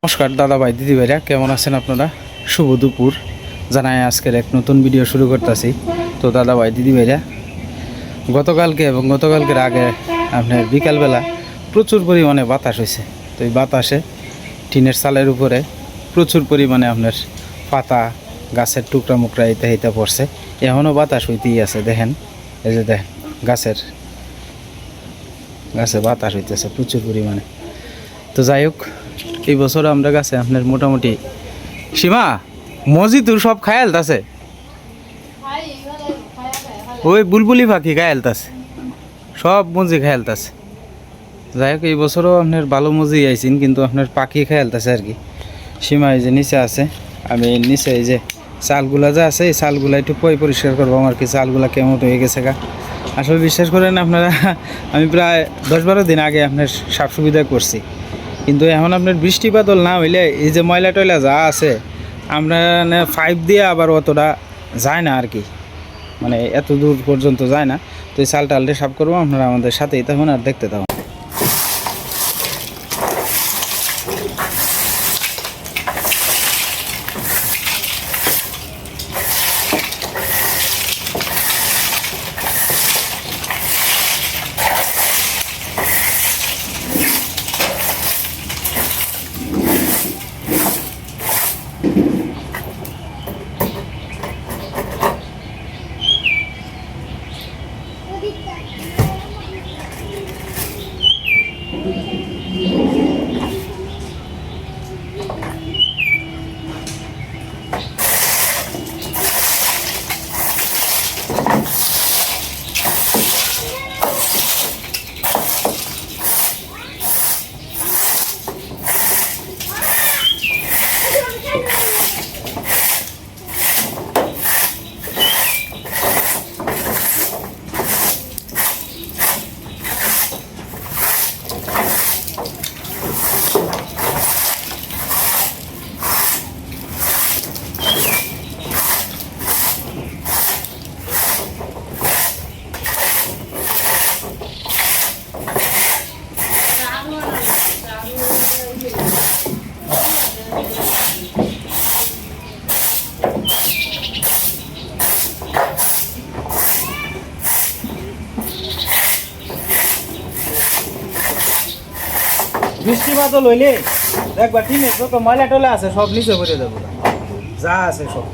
নমস্কার দাদা ভাই দিদি ভাইরা, কেমন আছেন আপনারা? শুভ দুপুর জানাই আজকের এক নতুন ভিডিও শুরু করতেছি। তো দাদা ভাই দিদি ভাইরা, গতকালকে এবং গতকালকের আগে আপনার বিকালবেলা প্রচুর পরিমাণে বাতাস হয়েছে। তো এই বাতাসে টিনের চালের উপরে প্রচুর পরিমাণে আপনার পাতা, গাছের টুকরা মুকরা এইতে পড়ছে। এখনও বাতাস হইতেই আছে, দেখেন এই যে দেখেন গাছে বাতাস হইতেছে প্রচুর পরিমাণে। তো যাই হোক, এই বছর আমরা গাছে আপনার মোটামুটি সীমা মজিদুর সব খায়ালতাছে, ওই বুলবুলি পাখি খায়ালতাছে, সব মজি খায়ালতাছে। যাই হোক, এই বছরও আপনার ভালো মজি আইসিন, কিন্তু আপনার পাখি খায়ালতাছে আর কি। সীমা এই যে নিচে আছে, আমি নিচে এই যে চালগুলা যা আছে এই চালগুলা একটু পরিষ্কার করবো আর কি। চালগুলা কেমন হয়ে গেছে গা, আসলে বিশ্বাস করেন আপনারা, আমি প্রায় 10-12 দিন আগে আপনার সাপ সুবিধা করছি, কিন্তু এখন আপনার বৃষ্টি বাদল না হইলে এই যে ময়লা টয়লা যা আছে আমরা পাইপ দিয়ে আবার অতটা যায় না আর কি, মানে এত দূর পর্যন্ত যায় না। তো এই চাল টালটা সাফ করবো, আপনারা আমাদের সাথেই থাকুন আর দেখতে থাকুন। বৃষ্টি বাদল হইলে দেখবা টিনে যত ময়লা টলা আছে সব নিচে ভরে দেবো, যা আছে সব।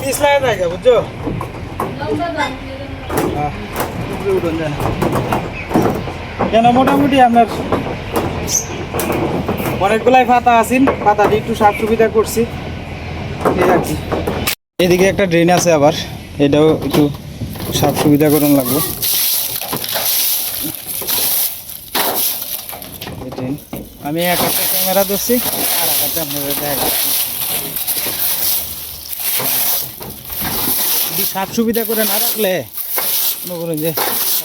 পিছলায় থাকে বুঝছো উঠুন যায় না কেন মোটামুটি আপনার অনেকগুলাই পাতা আছেন পাতাটি একটু সাফ সুবিধা করছি এই আর কি এদিকে একটা ড্রেন আছে আবার এটাও একটু সাফ সুবিধা করুন লাগবে আমি এক হাতে ক্যামেরা ধরছি আর এক হাতে আপনাদের যদি সাফ সুবিধা করে না রাখলে মনে করুন যে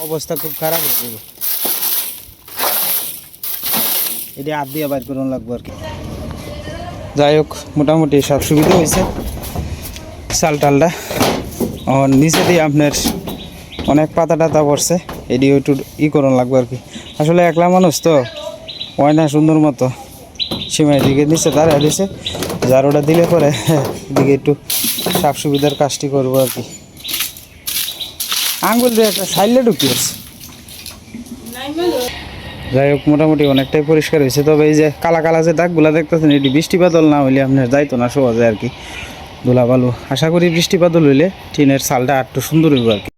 অবস্থা খুব খারাপ হয়ে যাবে এটি হাত দিয়ে বাইর করুন লাগবে আর কি যাই হোক মোটামুটি সব সুবিধা হয়েছে চাল টালটা নিচে দিয়ে আপনার অনেক পাতা টাতা পড়ছে এটিও একটু করুন লাগবে আর কি আসলে একলা মানুষ তো হয় না সুন্দর মতো সীমায় দিকে নিচে দাঁড়িয়ে দিয়েছে যার ওটা দিলে পরে এদিকে একটু সাফ সুবিধার কাজটি করবো আর কি আঙ্গুল দিয়ে একটা সাইলে ঢুকিয়েছে যাই হোক মোটামুটি অনেকটাই পরিষ্কার হয়েছে তবে এই যে কালা কালা যে দাগগুলা দেখতেছেন এটি বৃষ্টিপাতল না হইলে আপনার যাইতো না সহজে আর কি ধুলা বালু আশা করি বৃষ্টিপাতল হইলে টিনের চালটা একটু সুন্দর হইব আর কি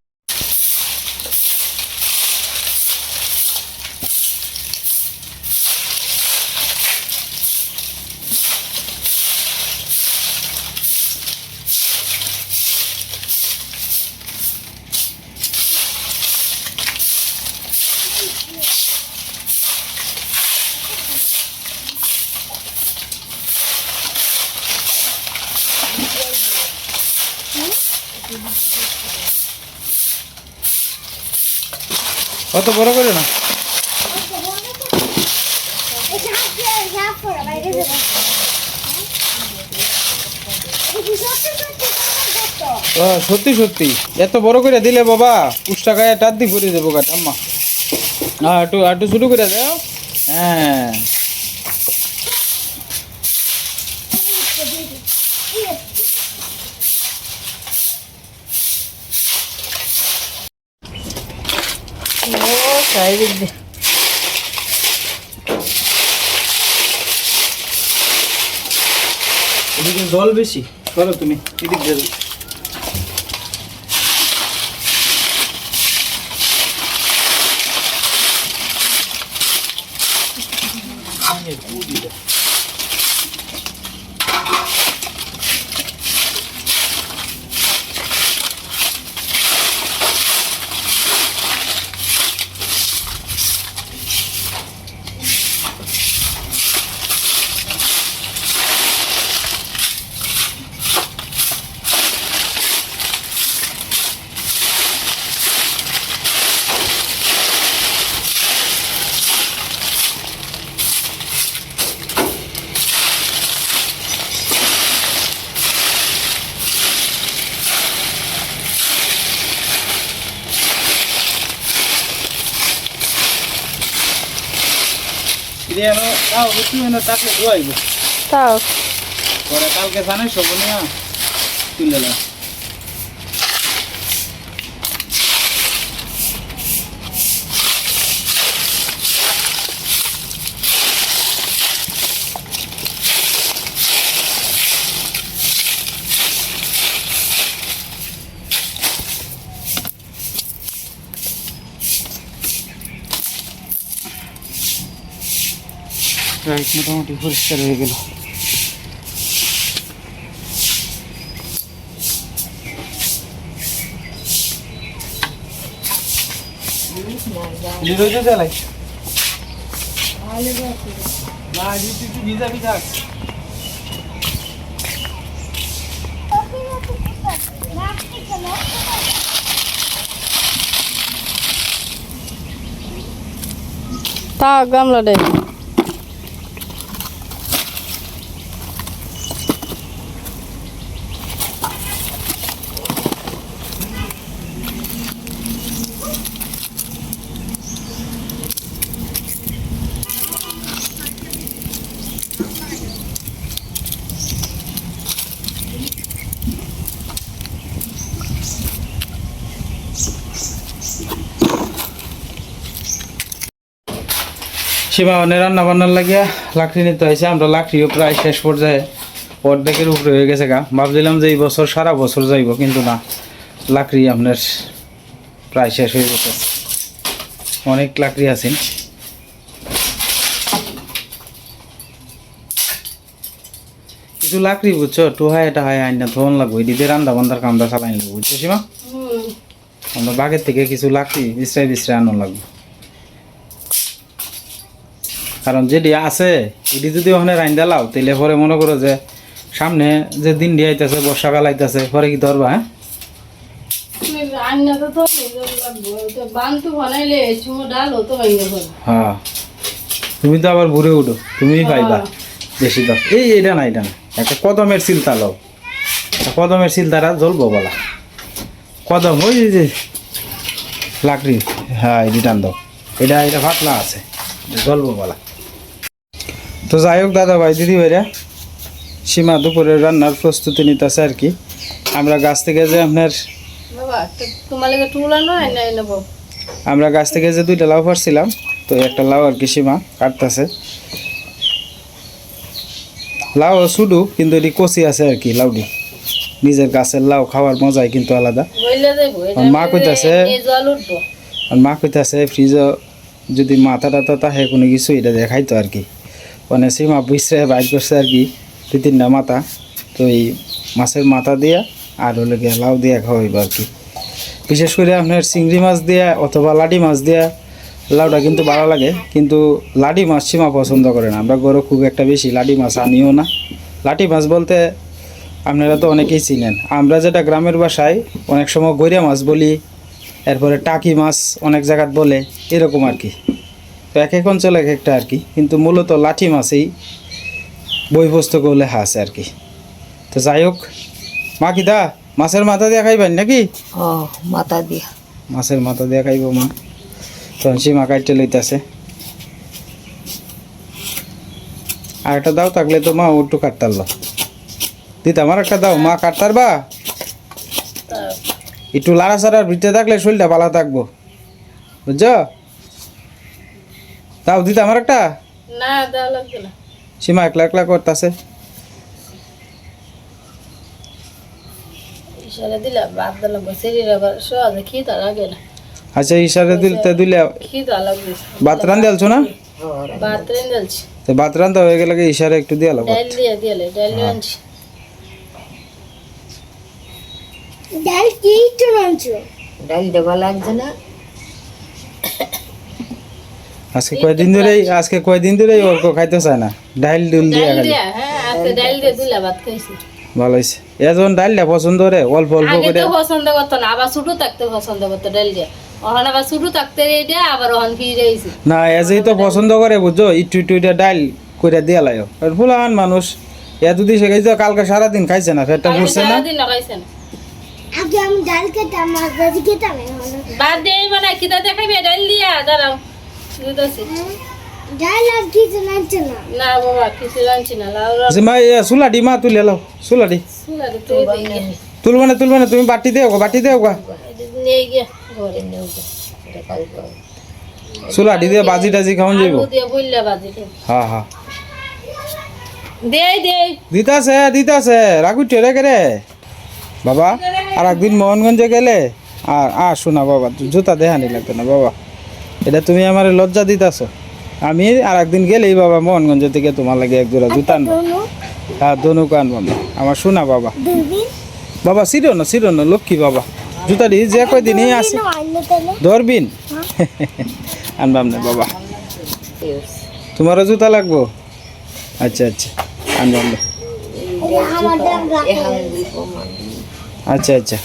অত বড় করে না সত্যি সত্যি এত বড় করে দিলে বাবা পুষ্টা গায়ে টাত দিয়ে পরে যাবো গাছ আম্মা একটু একটু শুরু করে দাও হ্যাঁ এদিকে জল বেশি করো তুমি এদিক দিয়ে তাও পরে কালকে জানাই সব নিয়ে তুলে না মোটামুটি পরিষ্কার হয়ে গেল ভিজা ভিজা তা গামলা দে সীমা রান্না বান্নার লাগিয়া লাকড়ি নিতে হয়েছে আমরা লাকড়িও প্রায় শেষ পর্যায়ে অর্ধেকের উপরে হয়ে গেছে গা। ভাবছিলাম যে এই বছর সারা বছর যাইব, কিন্তু না, লাকড়ি আপনার প্রায় শেষ হয়ে গেছে। অনেক লাকড়ি আছে। কিছু লাকড়ি বুঝছো টুহায় এটা হয় আইন না ধন লাগবো, এদিকে রান্না বান্ধার কামটা চালাই লাগবো, বুঝছো সীমা? আমরা বাগের থেকে কিছু লাকড়ি বিশ্রায় বিশ্রায় আনো লাগবো, কারণ যেটি আছে এটি যদি ওখানে রাইন দালাও তাহলে পরে মনে করো যে সামনে যে দিন দিয়ে আইতেছে, বর্ষাকাল আইতেছে, পরে কি ধরবা? হ্যাঁ হ্যাঁ, তুমি তো আবার ঘুরে উঠো, তুমিই পাইবা বেশি দাম। এইটা না, এটা না, একটা কদমের চিলতা লও, কদমের চিলতারা জ্বলবো বলা, কদম ওই যে লাকড়ি, হ্যাঁ এটি টান দাও, এটা এটা ফাটলা আছে, জ্বলবো বলা। তো যাই হোক দাদা ভাই দিদি ভাইরা, সীমা দুপুরের রান্নার প্রস্তুতি নিতেছে আর কি। আমরা গাছ থেকে যে আপনার আমরা গাছ থেকে যে 2টা লাউ পারছিলাম, তো একটা লাউ আর কি সীমা কাটতেছে। লাউ শুধু কিন্তু এটি কচি আছে আর কি, লাউটি নিজের গাছের লাউ খাওয়ার মজাই কিন্তু আলাদা। মা কইতাছে ফ্রিজে যদি মাথা টাথা তাহে কোনো কিছু এটা দেখাইতো আর কি, মানে সীমা বুঝছে বাইর করছে আর কি 2-3টা মাথা, তো এই মাছের মাথা দিয়া আর হলে গিয়ে লাউ দিয়া খাওয়াইব আর কি। বিশেষ করে আপনার চিংড়ি মাছ দিয়া অথবা লাডি মাছ দিয়া লাউটা কিন্তু ভালো লাগে, কিন্তু লাডি মাছ সীমা পছন্দ করে না। আমরা গরু খুব একটা বেশি লাডি মাছ আনিও না। লাডি মাছ বলতে আপনারা তো অনেকেই চিনেন, আমরা যেটা গ্রামের ভাষায় অনেক সময় গইরা মাছ বলি, এরপরে টাকি মাছ অনেক জায়গাত বলে, এরকম আর কি। তো এক এক অঞ্চলে এক একটা আর কি, কিন্তু মূলত লাঠি মাছেই বইবস্তু করলে হাসে আর কি। তো যাই হোক, মা কি দা মাছের মাথা দিয়ে খাইবেন নাকি? মাথা দিয়া, মাছের মাথা দিয়ে খাইব মা। তখন সীমা কাটতে লইতেছে। আর একটা দাও থাকলে তো মা একটু কাটতারল দিতা, আমার একটা দাও মা, কাটতারবা? একটু লাড়া ছাড়ার ভিতরে থাকলে শরীরটা ভালো থাকবো, বুঝছো? দাও দিতা আমার একটা। না দাও লাগবে না, সীমা একলা একলা করতেছে। ইশারা দিলা ভাত দিলাম, শরীরে সহজে খিদা লাগে না। আচ্ছা ইশারা দিলে দিলে খিদা লাগবে। ভাত রান্ধে আলছো না? ভাত রান্ধছি, তো ভাত রান্ধা হয়ে গেলে ইশারা একটু দিয়ে লাগবে। ডাল দিয়ে দিলে ডাল আনছি। ডাল কি তো আনছো? ডাল দেওয়া লাগছে না। আজকে কয়দিন ধরেই ওর খাইতে চায় না, ডাইল দুল দিয়ে খালি। হ্যাঁ আজকে ডাল দিয়ে দিলা ভাত খাইছি, ভালো হইছে। এখন ডাইলটা পছন্দ করে অল্প অল্প আগে করে। তো পছন্দ করতো না, আবার ছোট থাকতে পছন্দ করতো ডাল দিয়ে, ওখানে আবার ছোট থাকতে রেডি আবার ওখান ফিরে আইছে। না এজেই তো পছন্দ করে বুঝছো, একটু একটু এটা ডাইল কইরা দিয়া লাইও। আর ফুলান মানুষ এ যদি সে খাইছে, কালকে সারাদিন খাইছে না, পেটটা ভরছে না। সারাদিন লাগাইছে না। আগে আমি ডাল খেতাম, মাছ ভাজি খেতাম, বাদ দিয়ে মানে কিটা দেখাইবে ডাল দিয়া দাঁড়াও বুঝতেছি। ডাল আর কিছু লাগছে না। না বাবা কিছু লাগছে না, লাউ যে মা সুলাডি মা তুলে লাও, সুলাডি তুলবে না তুমি বাটি দেও গো, বাটি দেও গা, নিয়ে গিয়ে ঘরে নিয়ে গিয়ে সুলাডি দিয়ে বাজি টাজি খাওয়ান যাইব। আলু দিয়ে বইলা বাজি দে। হ্যাঁ হ্যাঁ দেই দেই দিতাছে রাখু টেরে করে বাবা। আর একদিন মোহনগঞ্জে গেলে আর শোনা বাবা, জুতা দেহানি লাগতো না বাবা, এটা তুমি আমার লজ্জা দিতাছ। আমি আর একদিন গেলেই বাবা মোহনগঞ্জ থেকে তোমার লাগে এক জোড়া জুতা আনবো। হ্যাঁ দনুক আনবো আমার শোনা বাবা। বাবা চিরো না লক্ষ্মী বাবা, জুতা দি যে কয়দিনই আছে ধরবিন আনবাম না বাবা। তোমারও জুতা লাগবো? আচ্ছা আচ্ছা আনবাম না। আচ্ছা আচ্ছা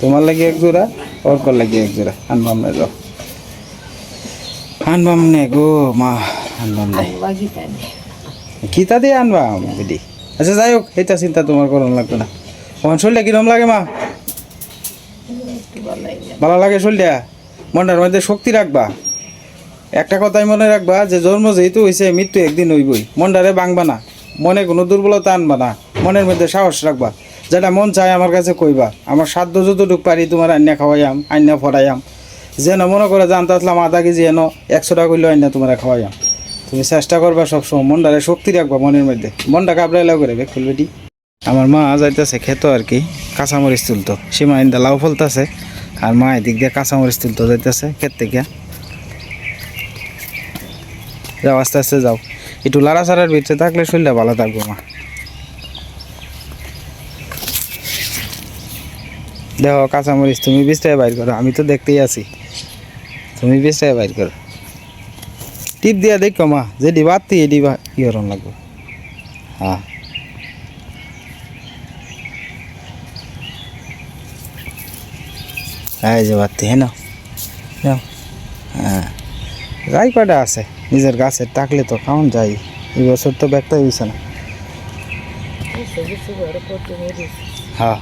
তোমার লাগে এক জোড়া, ওর লাগে এক জোড়া আনবাম না। যাও আনবাম নে গো মা, আনবাম নে কিতা দিয়ে আনবাম দিদি। আচ্ছা যাই হোক, এটা চিন্তা তোমার করানো লাগবে না। আমার শরীরটা কিরম লাগে মা? ভালো লাগে শরীরটা? মনটার মধ্যে শক্তি রাখবা, একটা কথাই মনে রাখবা যে জন্ম যেহেতু হয়েছে মৃত্যু একদিন হইবই। মনটারে ভাঙবা না, মনে কোনো দুর্বলতা আনবা না, মনের মধ্যে সাহস রাখবা। যেটা মন চায় আমার কাছে কইবা, আমার সাধ্য যতটুকু পারি তোমার আন্না খাওয়াইয়াম, আন্না ফরাইয়াম। যেন মনে করে জানতে আসলাম আধা কেজি এনো 100 টাকা করলেও আন্না তোমার খাওয়াইয়াম। তুমি চেষ্টা করবা সবসময় মনটারে শক্তি রাখবা, মনের মধ্যে মনটা কাবড়াইলা করে বেক খুলবেটি। আমার মা যাইতেছে খেত আর কি, কাঁচামরিচ তুলতো। সীমা ইন্দা লাউ ফলতেছে, আর মা এদিক দিয়ে কাঁচামরিচ তুলতো যাইতেছে ক্ষেত থেকে। যাও আস্তে আস্তে যাও, একটু লাড়াচাড়ার ভিতরে থাকলে শরীরটা ভালো থাকবো মা। দেখো কাঁচামরিচ তুমি বিছটায় বাইর করো, আমি তো দেখতেই আছি, তুমি বিছটায় বাইর করো। টিপ দিয়া দেখো মা, যে ডিবাতি এই ডিবা কি করন লাগবে। হ্যাঁ এই যে বাতি, হ্যাঁ নাও নাও। হ্যাঁ যাই কয়টা আছে নিজের গাছের, থাকলে তো খাওয়ান যাই। এই বছর তো ব্যক্ত হয়েছে না। হ্যাঁ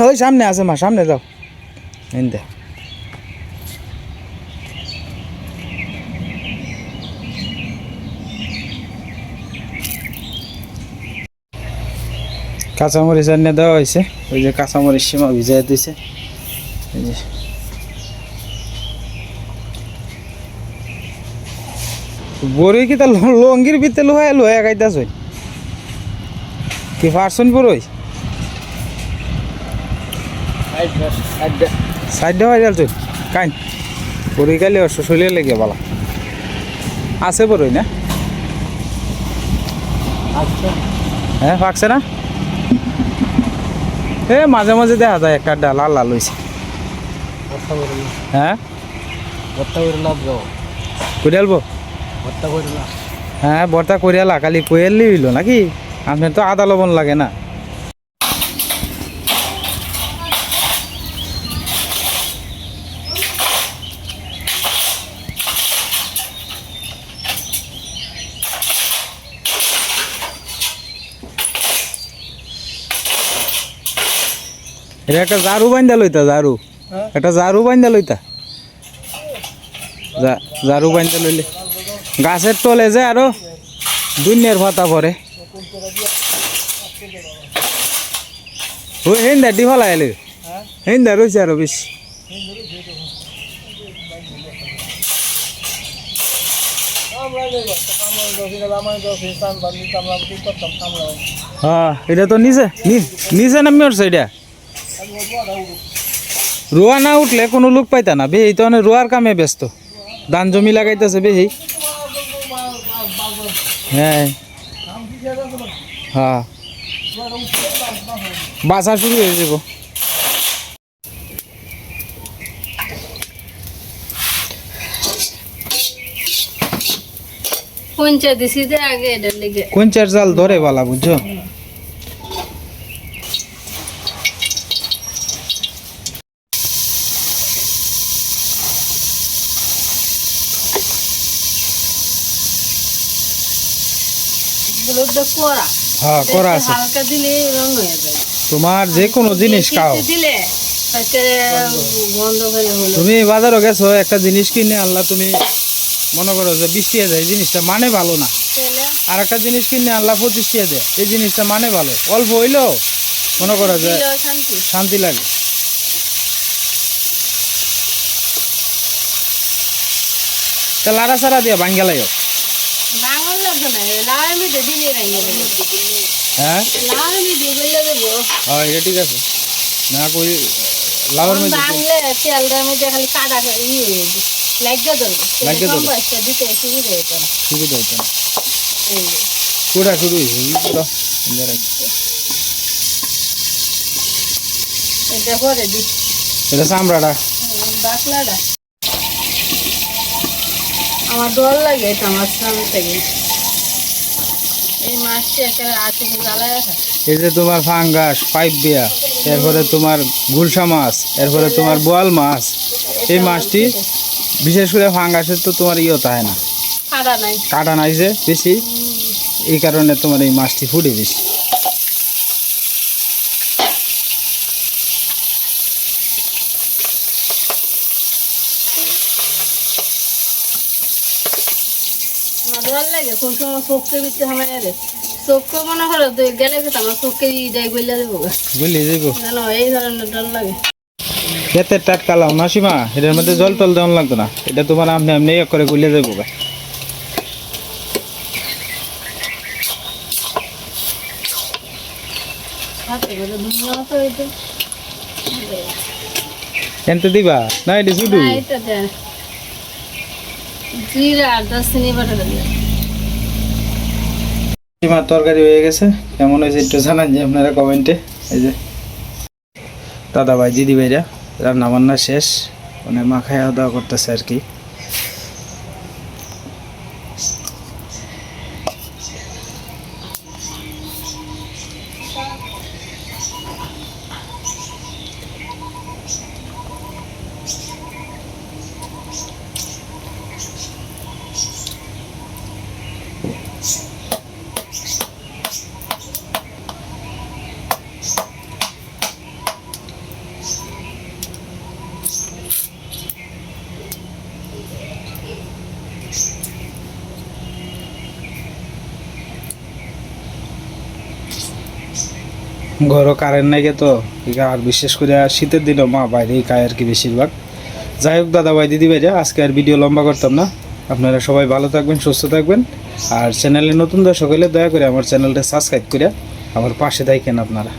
ওই সামনে আছে মা, সামনে যাও। এনদে কাঁচামরিচ আনিয়ে দেওয়া হয়েছে, ওই যে কাঁচামরিচ সীমা ভিজাই দিয়েছে। এই যে বড়ই কি তা লঙ্গির ভিতরে লোহায় লোহায় খাইতেছ কি পারছন বড়ই সাইড হয়ে যাচ্ছ কাইন বড়ই খাইলে শরীরে লেগে বলা আছে বড়ই না? হ্যাঁ পাকছে না? এ মাঝে মাঝে দেখা যায় একটা ডাল লাল লাল হয়েছে। হ্যাঁ কুড়িয়ালবো, হ্যাঁ ভর্তা করিয়ালা, খালি কইয়ালি হইল নাকি? আপনার তো আদা লবণ লাগে না? এটা একটা ঝাড়ু বাইন্দা লইতা, ঝাড়ু একটা ঝাড়ু বাইন্দা লইতা, ঝাড়ু বাইন্দা লইলে গাছের তলে যে আরো দুনিয়ার ভাতা পরে ওই হেন্দা ডি ফেলা এলে হেন্দা রয়েছে আরো বেশি। হ্যাঁ এটা তো নিচে নিচে নামি উঠছে, এটা রোয়া না উঠলে কোনো লোক পাইতা না। বেহি তো রোয়ার কামে ব্যস্ত, ধান জমি লাগাইতেছে বেহি। হ্যাঁ হ্যাঁ বাসা শুরু হয়ে যাব। কোনচার জাল ধরে বালা বুঝছো? হ্যাঁ করা আছে, তোমার যে কোনো জিনিস খাও। তুমি বাজারও গেছো একটা জিনিস কিনে আনলা, তুমি মনে করো যে 20 টাকা দেয়, এই জিনিসটা মানে ভালো না। আর একটা জিনিস কিনে আনলা 25 টাকা দেয়, এই জিনিসটা মানে ভালো, অল্প হইলেও মনে করো যে শান্তি লাগে। তা লাড়া চাড়া দিয়া ভাঙ্গা লাগে। হ্যাঁ এটা ঠিক আছে না, কই লাউর মধ্যে তেলটার মধ্যে খালি কাটা সুবিধা হইতো না। কুড়া শুরু হয়েছে এটা চামড়াটা আমার ডর লাগে, এটা আমার সামনে থেকে এই মাছটি একেবারে আছে জ্বালায় রাখা। এই যে তোমার ফাঙ্গাস পাইপ বিয়া, এরপরে তোমার গুলশা মাছ, এরপরে তোমার বোয়াল মাছ। এই মাছটি বিশেষ করে ফাঙ্গাসের তো তোমার ইয়ে থাকে না, কাটা নাই যে বেশি, এই কারণে তোমার এই মাছটি ফুটে বেশি। লাগে কোন সময় চোখকে বিচ্ছে আমার চোখকে মনে করো গেলে আমার চোখকে গলে দেবো, গলে যাবো জানো, এই ধরনের ডর লাগে। ক্ষেতের টাটকা লাও না সীমা, এটার মধ্যে জল টল দেওয়া লাগতো না, এটা তোমার আপনি আপনি করে গলে যাবো। এনতে দিবা না এটি শুধু সীমার তরকারি হয়ে গেছে, কেমন হয়েছে একটু জানান যে আপনারা কমেন্টে। এই যে দাদা ভাই দিদি ভাইরা রান্না বান্না শেষ, মানে মা খাওয়া দাওয়া করতেছে আর কি। ঘরও কারেন্ট নাই গে, তো আর বিশেষ করে শীতের দিনও মা বাইরেই খায় আর কি বেশিরভাগ। যাই হোক দাদা ভাই দিদি ভাইরা, আজকে আর ভিডিও লম্বা করতাম না। আপনারা সবাই ভালো থাকবেন, সুস্থ থাকবেন। আর চ্যানেলে নতুন দর্শক হলে দয়া করে আমার চ্যানেলটা সাবস্ক্রাইব করে আমার পাশে থাকেন আপনারা।